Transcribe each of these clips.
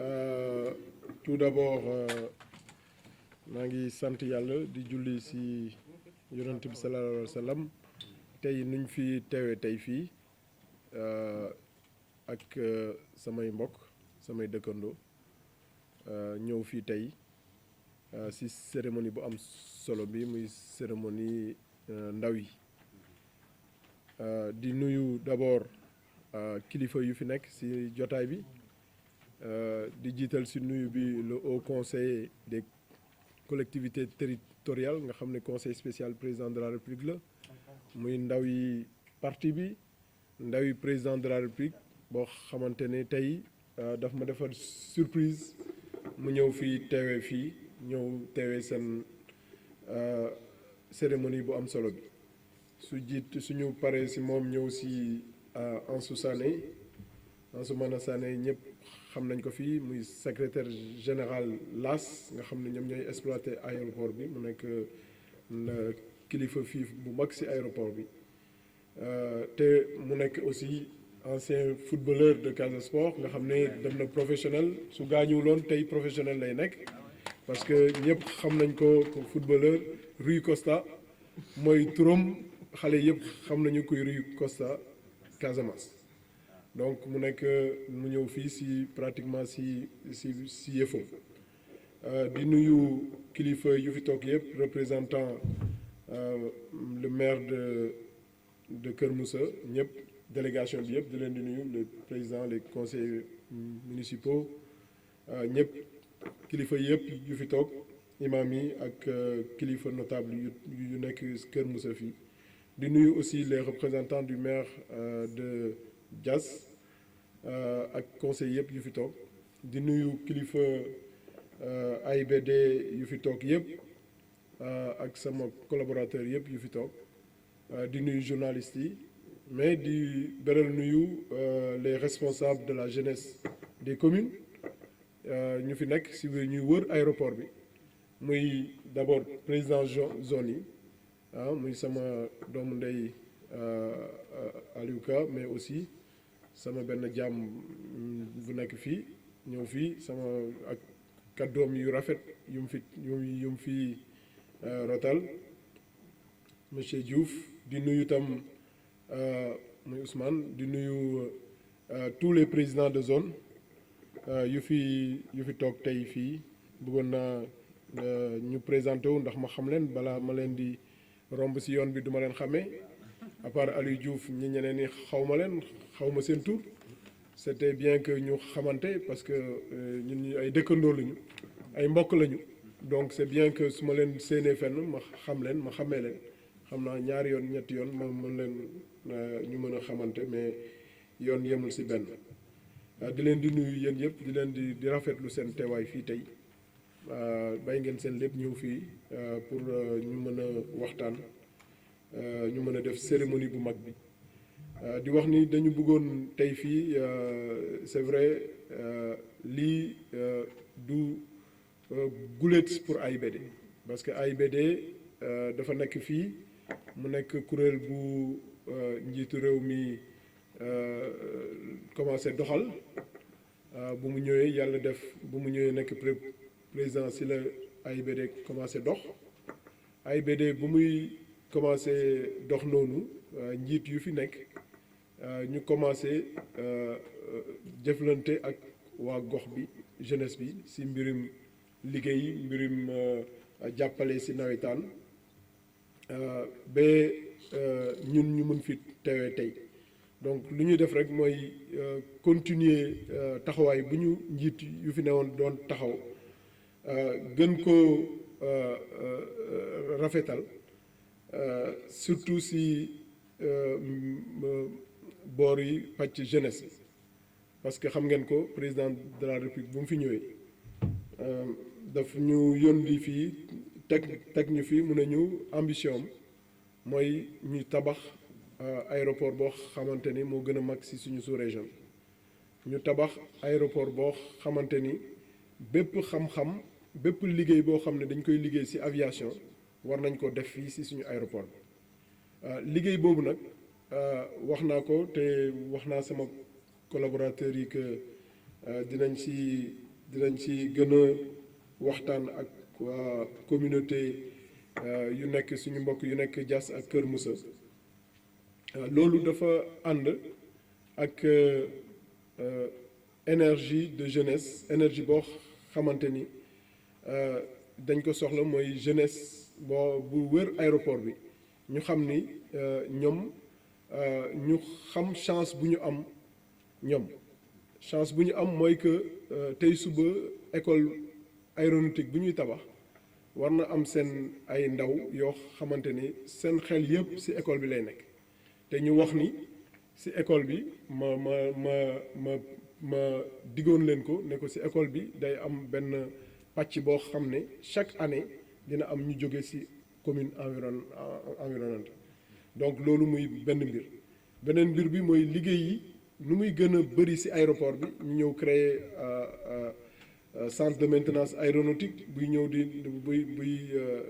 Euh, tout d'abord maa ngi sant yàlla di julli ci yonent bi sallallahu alayhi wa sallam tey nuñ fi teewee tey fii ak samay mbokk samay dëkkandoo ñëw fii tey ci cérémonie bu am solo bi muy cérémonie ndaw yi di nuyu d'abord kilifa yu fi nekk ci jotaay bi di jiital ci nuyu bi le haut conseil des collectivités territoriales nga xam ne conseil spécial président de la république la muy ndaw yi parti bi ndaw yi président de la république boo xamante ne tey daf ma defar surprise mu ñëw fii teewee seen cérémonie bu am solo bi suñu paree ci moom ñëw ci Ansoumana Sané ñëpp xam nañ ko fii muy secrétaire général LAS nga xam ne ñoom ñooy exploité aéroport bi mu nekk kilifa fii bu mag ci aéroport bi te mu nekk aussi ancien footballeur de Casa Sport nga xam ne dem na professionnel su gaañuwuloon tey professionnel lay nekk parce que ñëpp xam nañ ko footballeur Rui Costa mooy turam xale yëpp xam nañu koy Rui Costa Casamance. Donc mu nekk mu ñëw fii ci pratiquement ci yëfam di nuyu kilifa yu fi toog yëpp représentant le maire de Kër Moussa ñëpp délégation bi yëpp di leen di nuyu le président les conseillers municipaux ñëpp kilifa yëpp yu fi toog imam yi ak kilifa notable yu nekk Kër Moussa fii di nuyu aussi les représentants du maire de Diass ak conseil yëpp yu fi toog di nuyu kilifa AIBD yu fi toog yëpp ak sama collaborateur yëpp yu fi toog di nuyu journalistes yi mais di beral nuyu les responsables de la jeunesse des communes ñu fi nekk si biir ñuy wër aéroport bi muy d'abord président zone yi muy sama doomu ndey Aliou Ka mais aussi sama benn jàmm bu nekk fii ñëw fii sama ak kàddoom yu rafet yu mu fi rotal monsieur Diouf di nuyu tam muy Ousmane di nuyu tous les présidents de zone yu fi toog tey fii bëggoon naa ñu présenté wu ndax ma xam leen balaa ma leen di romb ci yoon bi duma leen xàmmee à part Aliou Diouf ñeneen ñi xaw ma seen tur c'était bien que ñu xamante parce que ñun ñu ay dëkkandoo lañu ay mbokk lañu donc c'est bien que su ma leen séenee fenn ma xàmmee leen xam naa ñaari yoon ñetti yoon ma mën leen ñu mën a xamante mais yoon yemul ci benn di leen di nuyu yéen yëpp di leen di rafetlu seen teewaay fii tey bàyyi ngeen seen lépp ñëw fii pour ñu mën a waxtaan ñu mën a def cérémonie bu mag bi di wax ni dañu bëggoon tey fii c'est vrai lii du guléet pour AIBD parce que AIBD dafa nekk fii mu nekk kuréel bu njiitu réew mi commencé doxal bu mu ñëwee yàlla def bu mu ñëwee nekk président ci la AIBD commencé dox AIBD bu muy commencé dox noonu njiit yu fi nekk ñu commencé jëflante ak waa gox bi jeunesse bi ci mbirum liggéey mbirum jàppale ci nawetaan ba ñun ñu mën fi teewee tey donc lu ñuy def rek mooy continuer taxawaay bu ñu njiit yu fi newoon doon taxaw gën ko rafetal surtout ci boor yi pàcc jeunesse parce que xam ngeen ko président de la république bu mu fi ñëwee daf ñu yónni fii teg ñu fii mu ne ñu ambition mooy ñu tabax aéroport boo xamante ni moo gën a mag ci suñu sous-région ñu tabax aéroport boo xamante ni bépp xam-xam bépp liggéey boo xam ne dañ koy liggéey ci aviation war nañ ko def fii ci suñu aéroport bi liggéey boobu nag wax naa ko te wax naa sama collaborateurs yi que dinañ ci dinañ ci gën a waxtaan ak waa communauté yu nekk suñu mbokk yu nekk Diass ak Kër Moussa. Loolu dafa ànd ak énergie de jeunesse énergie boo xamante ni dañ ko soxla mooy jeunesse bu wër aéroport bi ñu xam ni ñoom ñu xam chance bu ñu am ñoom chance bu ñu am mooy que tey suba école aéronautique bu ñuy tabax war na am seen ay ndaw yoo xamante ni seen xel yëpp ci école bi lay nekk te ñu wax ni ci école bi ma diggoon leen ko ne ko ci école bi day am benn pàcc boo xam ne chaque année dina am ñu jóge ci commune environnante donc loolu muy beneen mbir bi mooy liggéey yi nu muy gën a bëri ci aéroport bi ñu ñëw créer centre de maintenance aéronautique buy ñëw buy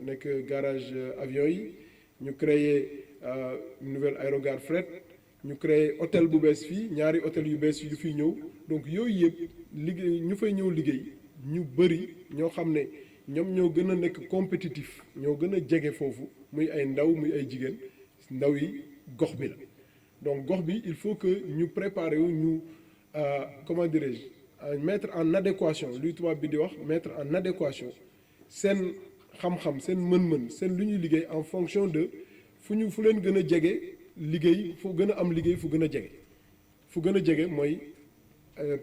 nekk garage avion yi ñu créer nouvelle aérogare fret ñu créer hôtel bu bees fii ñaari hôtel yu bees yu fiy ñëw donc yooyu yëpp liggéey ñu fay ñëw liggéey ñu bëri ñoo xam ne ñoom ñoo gën a nekk compétitif ñoo gën a jege foofu muy ay ndaw muy ay jigéen ndaw yi gox bi la donc gox bi il faut que ñu préparer wu ñu comment dirais-je mettre en adéquation luy tubaab bi di wax mettre en adéquation seen xam-xam seen mën-mën seen lu ñuy liggéey en fonction de fu leen gën a jege liggéey fu gën a am liggéey fu gën a jege mooy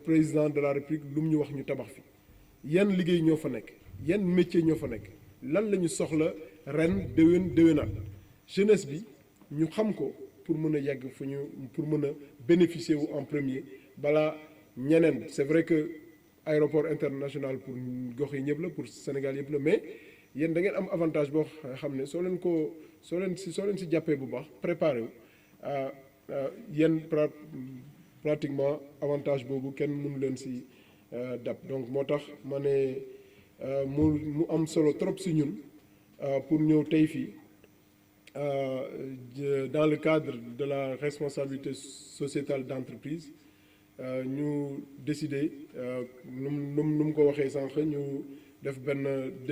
président de la république lu mu ñu wax ñu tabax fi yan liggéey ñoo fa nekk yan métier ñoo fa nekk lan la ñu soxla ren déwénaat jeunesse bi ñu xam ko pour mën a yegg pour mën a bénéficier wu en premier balaa ñeneen c'est vrai que aéroport international pour gox yi ñëpp la pour Sénégal yëpp la mais yéen da ngeen am avantage boo xam ne soo leen si jàppee bu baax préparé wu yéen pratiquement avantage boobu kenn mënu leen si dab donc moo tax ma ne mu am solo trop si ñun pour ñëw tey fii dans le cadre de la responsabilité sociétale d'entreprise ñu décider nu mu ko waxee sànq ñu def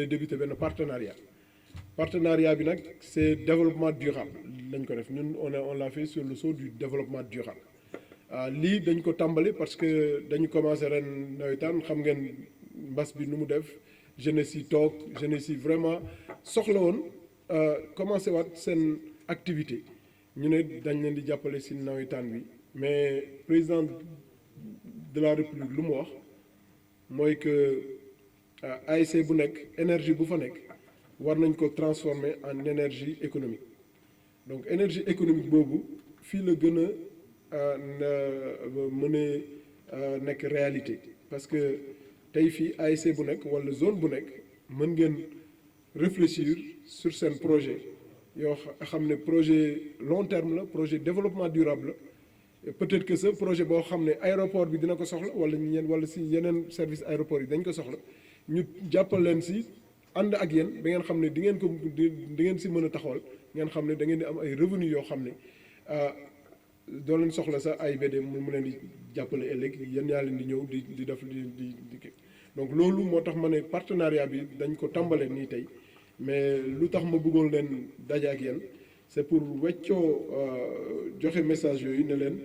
débuter benn partenariat bi nag c'est développement durable lañ ko def ñun on l'a fait sur le sceau du développement durable lii dañ ko tàmbali parce que dañu commencé ren nawetaan xam ngeen mbas bi nu mu def jeunesse yi vraiment soxla woon commencé waat seen activité ñu ne dañ leen di jàppale si nawetaan bi mais président de la république lu mu wax mooy que ASC bu nekk énergie bu fa nekk war nañ ko transformer en énergie économique donc énergie économique boobu fii la gën a mën a nekk réalité parce que tey fii ASC bu nekk wala zone bu nekk mën ngeen réfléchir sur seen projet yoo xam ne projet long terme la projet développement durable la peut-être que ce projet boo xam ne aéroport bi dina ko soxla wala si yeneen service aéroport yi dañ ko soxla ñu jàppal leen si ànd ak yéen ba ngeen xam ne di ngeen si mën a taxawal ngeen xam ne da ngeen di am ay revenus yoo xam ne doo leen soxla sax AIBD mu leen di jàppale ëllëg yéen yaa leen di ñëw di def di donc loolu moo tax ma ne partenariat bi dañ ko tàmbalee nii tey mais lu tax ma bëggoon leen daje ak yéen c'est pour weccoo joxe message yooyu ne leen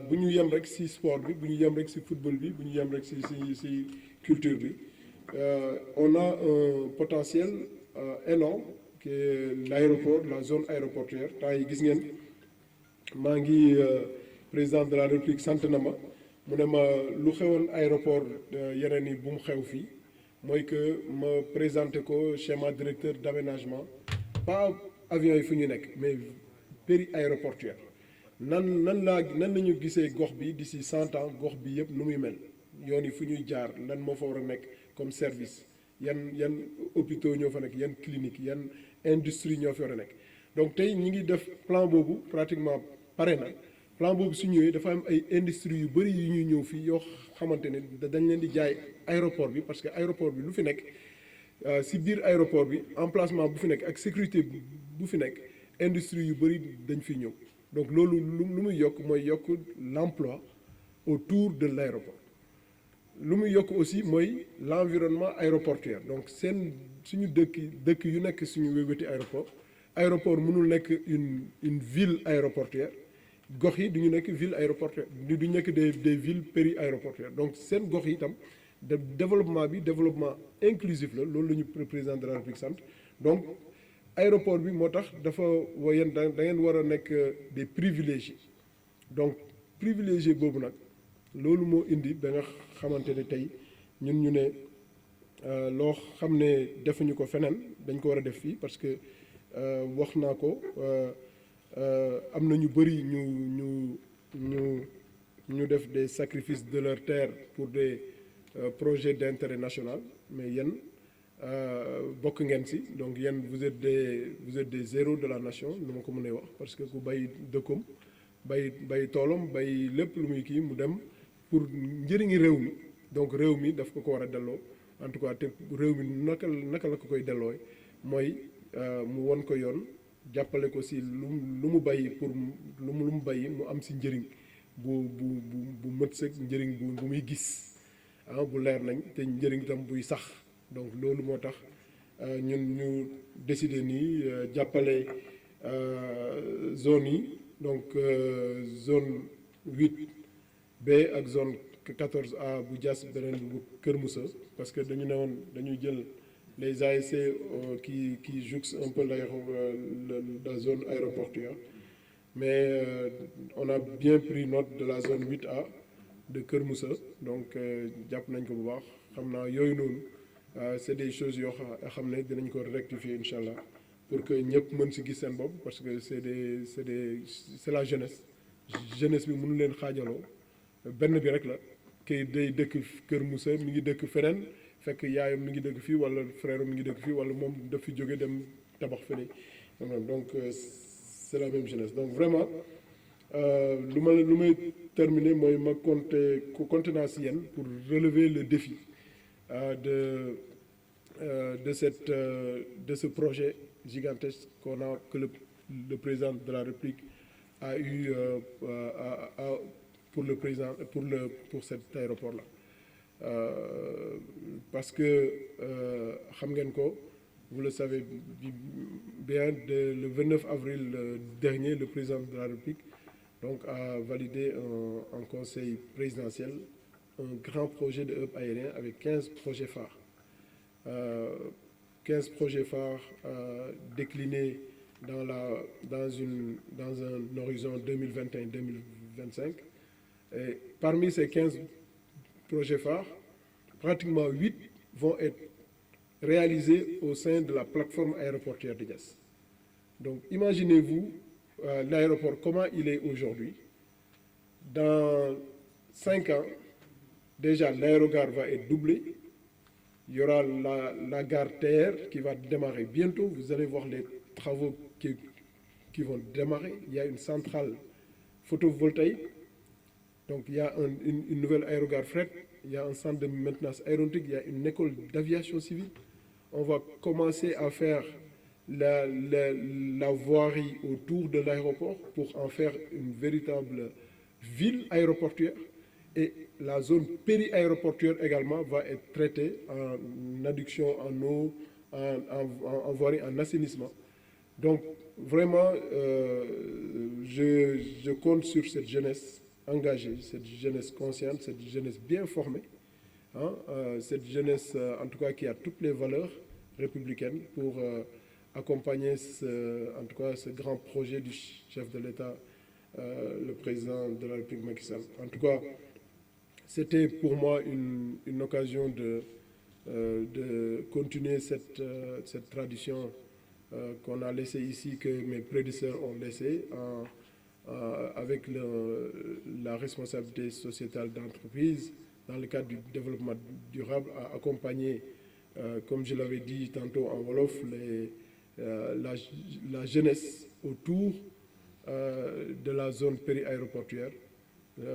bu ñu yem rek ci sport bi bu ñu yem rek ci football bi bu ñu yem rek ci culture bi on a un potentiel énorme qui est l'aéroport la zone aéroportuaire temps yi gis ngeen maa ngi président de la République sant na ma mu ne ma lu xewoon aéroport yeneen yi bu mu xew fii mooy que ma présenté ko schéma directeur d'aménagement pas avions yi fu ñu nekk mais péri aéroportuaire nan la ñu gisee gox bi d'ici 100 ans gox bi yëpp nu muy mel yoon yi fu ñuy jaar lan moo fa war a nekk comme service yan hôpitaux ñoo fa nekk yan clinique yan industrie ñoo fa war a nekk donc tey ñi ngi def plan boobu pratiquement pare na plan boobu su ñëwee dafa am ay industrie yu bëri yu ñuy ñëw fii yoo xamante ne dañ leen di jaay aéroport bi parce que aéroport bi lu fi nekk si biir aéroport bi emplacement bu fi nekk ak sécurité bu fi nekk industrie yu bëri dañ fi ñëw donc loolu lu muy yokk mooy yokk l'emploi autour de l'aéroport lu muy yokk aussi mooy l'environnement aéroportuaire donc suñu dëkk yu nekk suñu wéwéti aéroport mënul nekk une ville aéroportuaire gox yi du ñu nekk ville aéroportuaire du nekk des villes péri-aéroportuaires donc seen gox yi itam développement inclusif la loolu la ñu président de la République sant donc aéroport bi moo tax dafa yéen da ngeen war a nekk des privilégiés donc privilégié boobu nag loolu moo indi ba nga xamante ne tey ñun ñu ne loo xam ne defuñu ko feneen dañ ko war a def fii parce que wax naa ko am na ñu bëri ñu def des sacrifices de leur terre pour des projets d'intérêt national mais yéen bokk ngeen si donc yéen vous êtes des héros de la nation nu ma ko mënee wax parce que ku bay dëkkom bay toolam bay lépp lu muy kii mu dem pour njëriñi réew mi donc réew mi daf ko war a delloo en tout cas te réew mi naka la ko koy delloo mooy mu won ko yoon jàppale ko si lu mu bàyyi pour lu mu bàyyi mu am si njëriñ bu mët sëg njëriñ bu muy gis bu leer nañ te njëriñ itam buy sax donc loolu moo tax ñun ñu décider nii jàppale zone yi donc zone 8B ak zone 14A bu Diass beneen bu Kër Moussa parce que dañu ne woon dañuy jël les ASC qui jouxtent un peu la zone aéroportuaire mais on a bien pris note de la zone 8A de Kër Moussa donc jàpp nañ ko bu baax xam naa yooyu noonu c'est des choses yoo xam ne dinañ ko rectifier incha allah pour que ñëpp mën si gis seen bopp parce que c'est la jeunesse bi mënu leen xaajaloo benn bi rek la kay day dëkk Kër Moussa mi ngi dëkk feneen fekk yaayam mi ngi dëkk fii wala frère mi ngi dëkk fii wala moom daf fi jóge dem tabax fële donc c'est la même jeunesse donc vraiment lu may terminer mooy ma compter naa si yéen pour relever le défi de ce projet gigantesque que le président de la République a eu pour cet aéroport-là parce que xam ngeen ko vous le savez bien le 29 avril dernier le président de la République donc a validé en conseil présidentiel un grand projet de hub aérien avec 15 projets phares 15 projets phares déclinés dans un horizon 2021-2025 et parmi ces 15 projets phares pratiquement 8 vont être réalisés au sein de la plateforme aéroportuaire de Diass donc imaginez-vous l'aéroport comment il est aujourd'hui dans 5 ans déjà l'aérogare va être doublé il y aura la gare TER qui va démarrer bientôt vous allez voir les travaux qui vont démarrer il y a une centrale photovoltaïque donc il y a une nouvelle aérogare fret il y a un centre de maintenance aéronautique il y a une école d'aviation civile on va commencer à faire la voirie autour de l'aéroport pour en faire une véritable ville aéroportuaire et la zone péri-aéroportuaire également va être traitée en adduction en eau, en voirie, en assainissement. Donc vraiment, je compte sur cette jeunesse engagée, cette jeunesse consciente, cette jeunesse bien formée, cette jeunesse en tout cas qui a toutes les valeurs républicaines pour accompagner en tout cas ce grand projet du chef de l'État, le président de la République Macky Sall. En tout cas, c'était pour moi une occasion de continuer cette tradition qu'on a laissée ici, que mes prédécesseurs ont laissée, avec la responsabilité sociétale d'entreprise, dans le cadre du développement durable, à accompagner, comme je l'avais dit tantôt en Wolof, la jeunesse autour de la zone péri-aéroportuaire,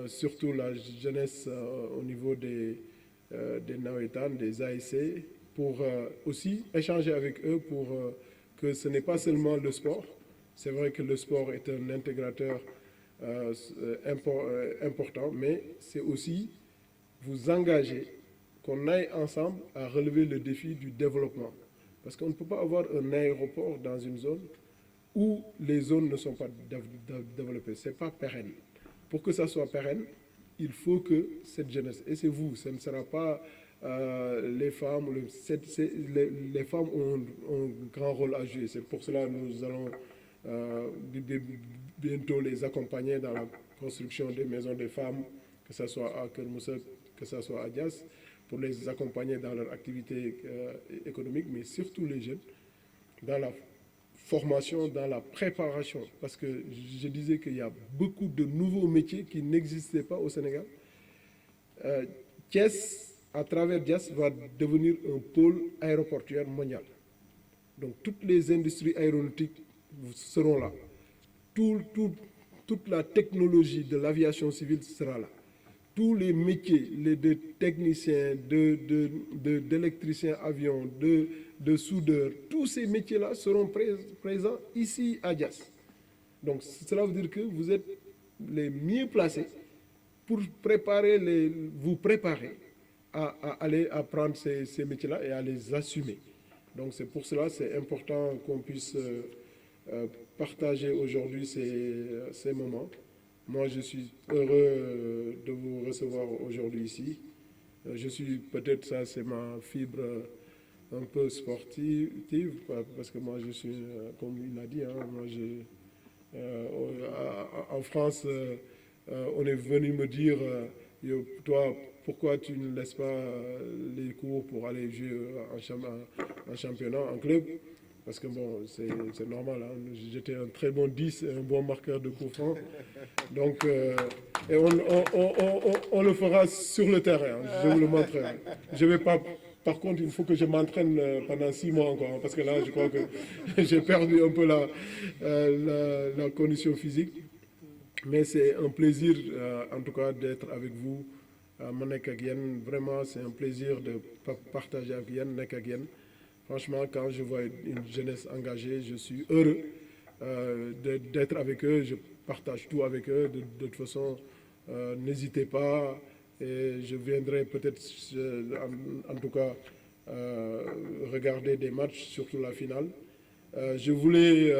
surtout la jeunesse au niveau des nawetaan, des ASC, pour aussi échanger avec eux pour que ce n'est pas seulement le sport. C'est vrai que le sport est un intégrateur important, mais c'est aussi vous engager, qu'on aille ensemble à relever le défi du développement. Parce qu'on ne peut pas avoir un aéroport dans une zone où les zones ne sont pas développées. Ce n'est pas pérenne. Pour que ça soit pérenne, il faut que cette jeunesse, et c'est vous, ce ne sera pas les femmes, les femmes ont un grand rôle à jouer. C'est pour cela que nous allons bientôt les accompagner dans la construction des maisons des femmes, que ce soit à Kermoussa, que ce soit à Dias, pour les accompagner dans leur activité économique, mais surtout les jeunes, dans la formation, dans la préparation. Parce que je disais qu'il y a beaucoup de nouveaux métiers qui n'existaient pas au Sénégal. Thiès, à travers Dias, va devenir un pôle aéroportuaire mondial. Donc toutes les industries aéronautiques seront là. Toute la technologie de l'aviation civile sera là. Tous les métiers, de techniciens, d'électriciens avions, de soudeurs, tous ces métiers-là seront présents ici à Dias. Donc cela veut dire que vous êtes les mieux placés pour vous préparer à aller apprendre ces métiers-là et à les assumer. Donc c'est pour cela c'est important qu'on puisse partager aujourd'hui ces moments. Moi, je suis heureux de vous recevoir aujourd'hui ici. Je suis, peut-être ça, c'est ma fibre un peu sportive, parce que moi, je suis, comme il l'a dit, hein, moi, en France, on est venu me dire, toi, pourquoi tu ne laisses pas les cours pour aller jouer en championnat, en club? Parce que bon, c'est normal, hein. J'étais un très bon 10 et un bon marqueur de coups francs. Donc, et on le fera sur le terrain, hein. Je vous le montrerai. Je vais pas, par contre, il faut que je m'entraîne pendant 6 mois encore, hein, parce que là, je crois que j'ai perdu un peu la condition physique. Mais c'est un plaisir, en tout cas, d'être avec vous. Manek Agien, vraiment, c'est un plaisir de partager avec Yann, Nek Agien. Franchement, quand je vois une jeunesse engagée, je suis heureux d'être avec eux. Je partage tout avec eux. De toute façon, n'hésitez pas. Et je viendrai peut-être, en tout cas, regarder des matchs, surtout la finale. Je voulais,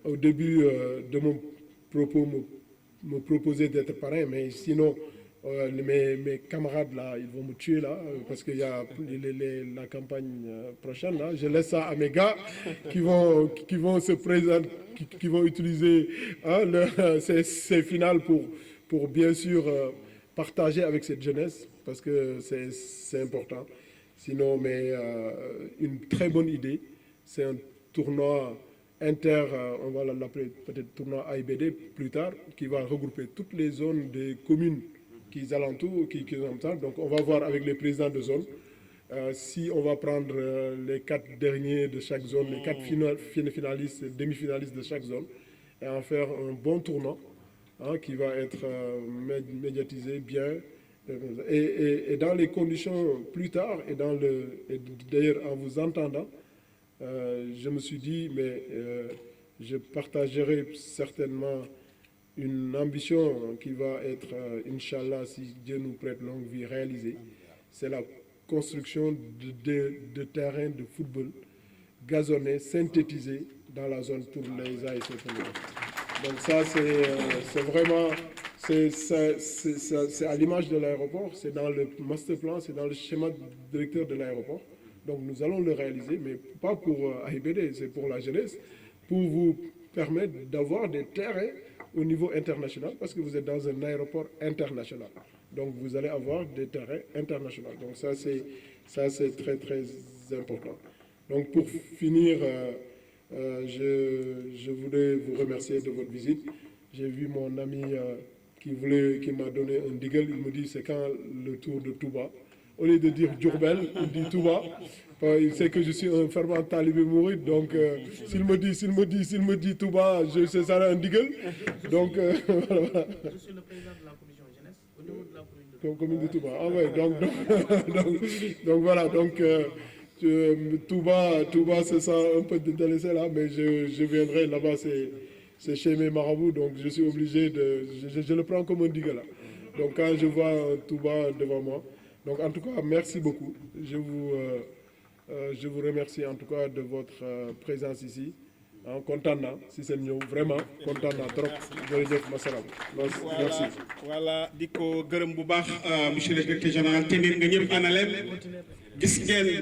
au début de mon propos, me proposer d'être parrain, mais sinon, mes camarades là, ils vont me tuer là, parce qu'il y a la campagne prochaine là. Je laisse ça à mes gars qui vont se présenter, qui vont utiliser ces finales pour bien sûr partager avec cette jeunesse, parce que c'est important. Sinon, mais une très bonne idée, c'est un tournoi on va l'appeler peut-être tournoi AIBD plus tard, qui va regrouper toutes les zones des communes qui alentourent, qui entendent. Donc on va voir avec les présidents de zone si on va prendre les 4 derniers de chaque zone, les 4 finalistes, demi-finalistes de chaque zone, et en faire un bon tournoi qui va être médiatisé bien. Et dans les conditions plus tard, et d'ailleurs en vous entendant, je me suis dit, mais je partagerai certainement une ambition qui va être, Inch'Allah, si Dieu nous prête longue vie, réalisée. C'est la construction de terrains de football gazonnés, synthétisés dans la zone pour les ASC. Donc ça, c'est vraiment, c'est à l'image de l'aéroport, c'est dans le master plan, c'est dans le schéma directeur de l'aéroport. Donc nous allons le réaliser, mais pas pour AIBD, c'est pour la jeunesse, pour vous permettre d'avoir des terrains au niveau international, parce que vous êtes dans un aéroport international. Donc vous allez avoir des terrains internationaux. Donc ça c'est très très important. Donc pour finir, je voulais vous remercier de votre visite. J'ai vu mon ami qui m'a donné un digel, il me dit c'est quand le tour de Touba. Au lieu de dire Djourbel, il dit Touba. Il sait que je suis un fervent talibé mouride, donc s'il me dit Touba, c'est ça un digel. Donc voilà. Je suis le président de la commission jeunesse au niveau de la commune de Touba. Ah ouais, donc voilà, donc Touba, c'est ça un peu délaissé là, mais je viendrai là-bas, c'est chez mes marabouts, donc je suis obligé je le prends comme un digel là. Donc quand je vois un Touba devant moi, donc en tout cas merci beaucoup. Je vous remercie en tout cas de votre présence ici. Kontaan naa si seen ñëw vraiment kontaan naa trop jërëjëf masalaam merci. voilà di ko gërëm bu baax monsieur le directeur général te nga ñëpp ana leen gis ngeen